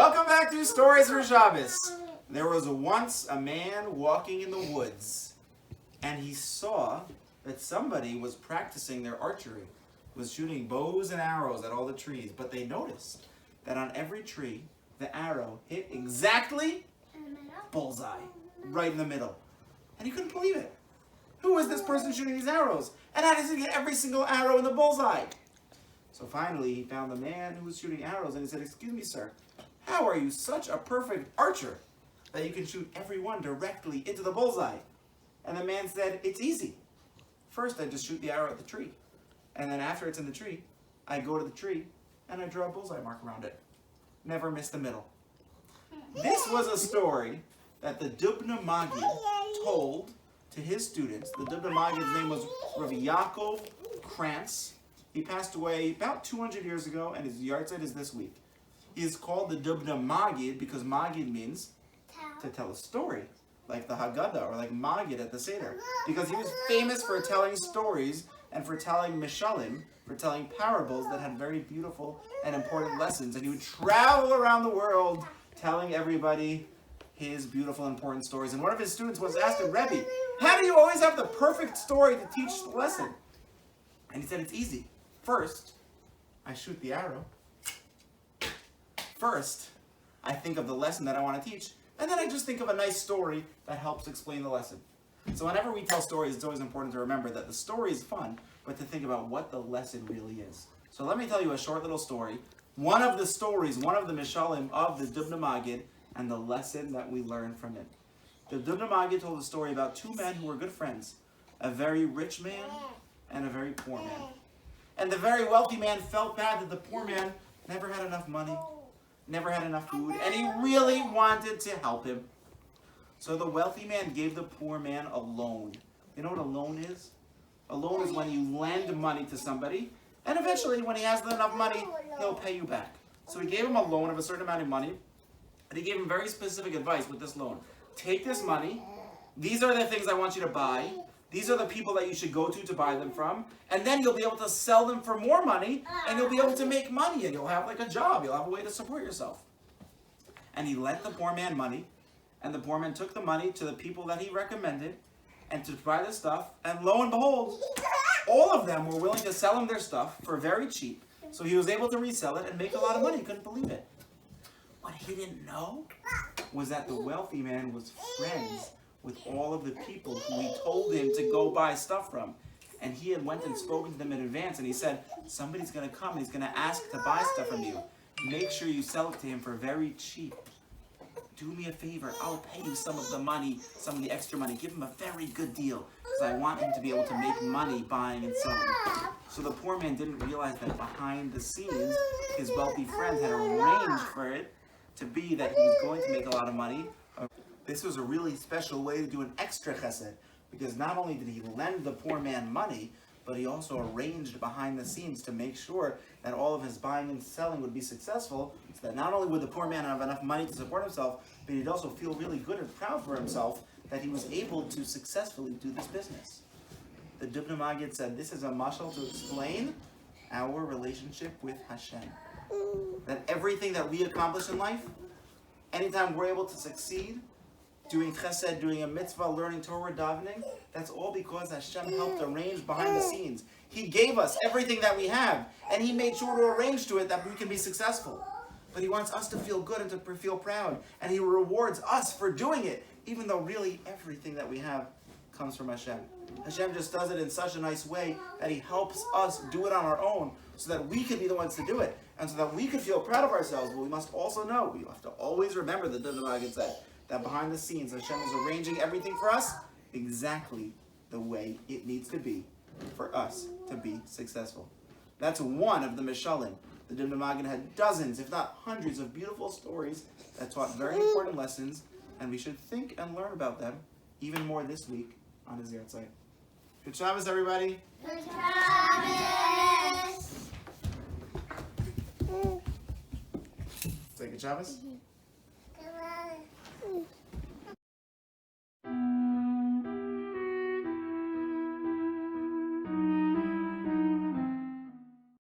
Welcome back to Stories for Shabbos. There was once a man walking in the woods, and he saw that somebody was practicing their archery, was shooting bows and arrows at all the trees, but they noticed that on every tree, the arrow hit exactly bullseye, right in the middle. And he couldn't believe it. Who is this person shooting these arrows? And how does he get every single arrow in the bullseye? So finally, he found the man who was shooting arrows, and he said, "Excuse me, sir, how are you such a perfect archer that you can shoot every one directly into the bullseye?" And the man said, "It's easy. First, I just shoot the arrow at the tree. And then after it's in the tree, I go to the tree and I draw a bullseye mark around it. Never miss the middle." This was a story that the Dubna Maggid told to his students. The Dubna Maggid's name was Rav Yaakov Krantz. He passed away about 200 years ago, and his yahrzeit is this week. He is called the Dubna Maggid because Maggid means to tell a story, like the Haggadah or like Maggid at the Seder, because he was famous for telling stories and for telling mishalim, for telling parables that had very beautiful and important lessons. And he would travel around the world telling everybody his beautiful and important stories. And one of his students was asked him, "Rebbe, how do you always have the perfect story to teach the lesson?" And he said, "It's easy. First, I shoot the arrow. First, I think of the lesson that I want to teach, and then I just think of a nice story that helps explain the lesson." So whenever we tell stories, it's always important to remember that the story is fun, but to think about what the lesson really is. So let me tell you a short little story. One of the stories, one of the mishalim of the Dubna Maggid, and the lesson that we learn from it. The Dubna Maggid told a story about two men who were good friends, a very rich man and a very poor man. And the very wealthy man felt bad that the poor man never had enough money, never had enough food, and he really wanted to help him. So the wealthy man gave the poor man a loan. You know what a loan is? A loan is when you lend money to somebody, and eventually when he has enough money, he'll pay you back. So he gave him a loan of a certain amount of money, and he gave him very specific advice with this loan. Take this money, these are the things I want you to buy, these are the people that you should go to buy them from, and then you'll be able to sell them for more money, and you'll be able to make money, and you'll have like a job, you'll have a way to support yourself. And he lent the poor man money, and the poor man took the money to the people that he recommended, and to buy the stuff, and lo and behold, all of them were willing to sell him their stuff for very cheap, so he was able to resell it and make a lot of money. He couldn't believe it. What he didn't know was that the wealthy man was friends with all of the people who he told him to go buy stuff from. And he had went and spoken to them in advance, and he said, "Somebody's going to come and he's going to ask to buy stuff from you. Make sure you sell it to him for very cheap. Do me a favor, I'll pay you some of the money, some of the extra money. Give him a very good deal, because I want him to be able to make money buying and selling." So the poor man didn't realize that behind the scenes, his wealthy friends had arranged for it to be that he was going to make a lot of money. This was a really special way to do an extra chesed, because not only did he lend the poor man money, but he also arranged behind the scenes to make sure that all of his buying and selling would be successful, so that not only would the poor man have enough money to support himself, but he'd also feel really good and proud for himself that he was able to successfully do this business. The Dubna Maggid said this is a mashal to explain our relationship with Hashem. That everything that we accomplish in life, anytime we're able to succeed, doing chesed, doing a mitzvah, learning Torah, davening, that's all because Hashem helped arrange behind the scenes. He gave us everything that we have, and He made sure to arrange to it that we can be successful. But He wants us to feel good and to feel proud, and He rewards us for doing it, even though really everything that we have comes from Hashem. Hashem just does it in such a nice way that He helps us do it on our own, so that we can be the ones to do it, and so that we can feel proud of ourselves. But we must also know, we have to always remember, the Dubna Maggid said, that behind the scenes, Hashem is arranging everything for us exactly the way it needs to be for us to be successful. That's one of the mishalim. The Dubna Maggid had dozens, if not hundreds, of beautiful stories that taught very important lessons, and we should think and learn about them even more this week on his yahrzeit. Good Shabbos, everybody. Good Shabbos. Say good Shabbos.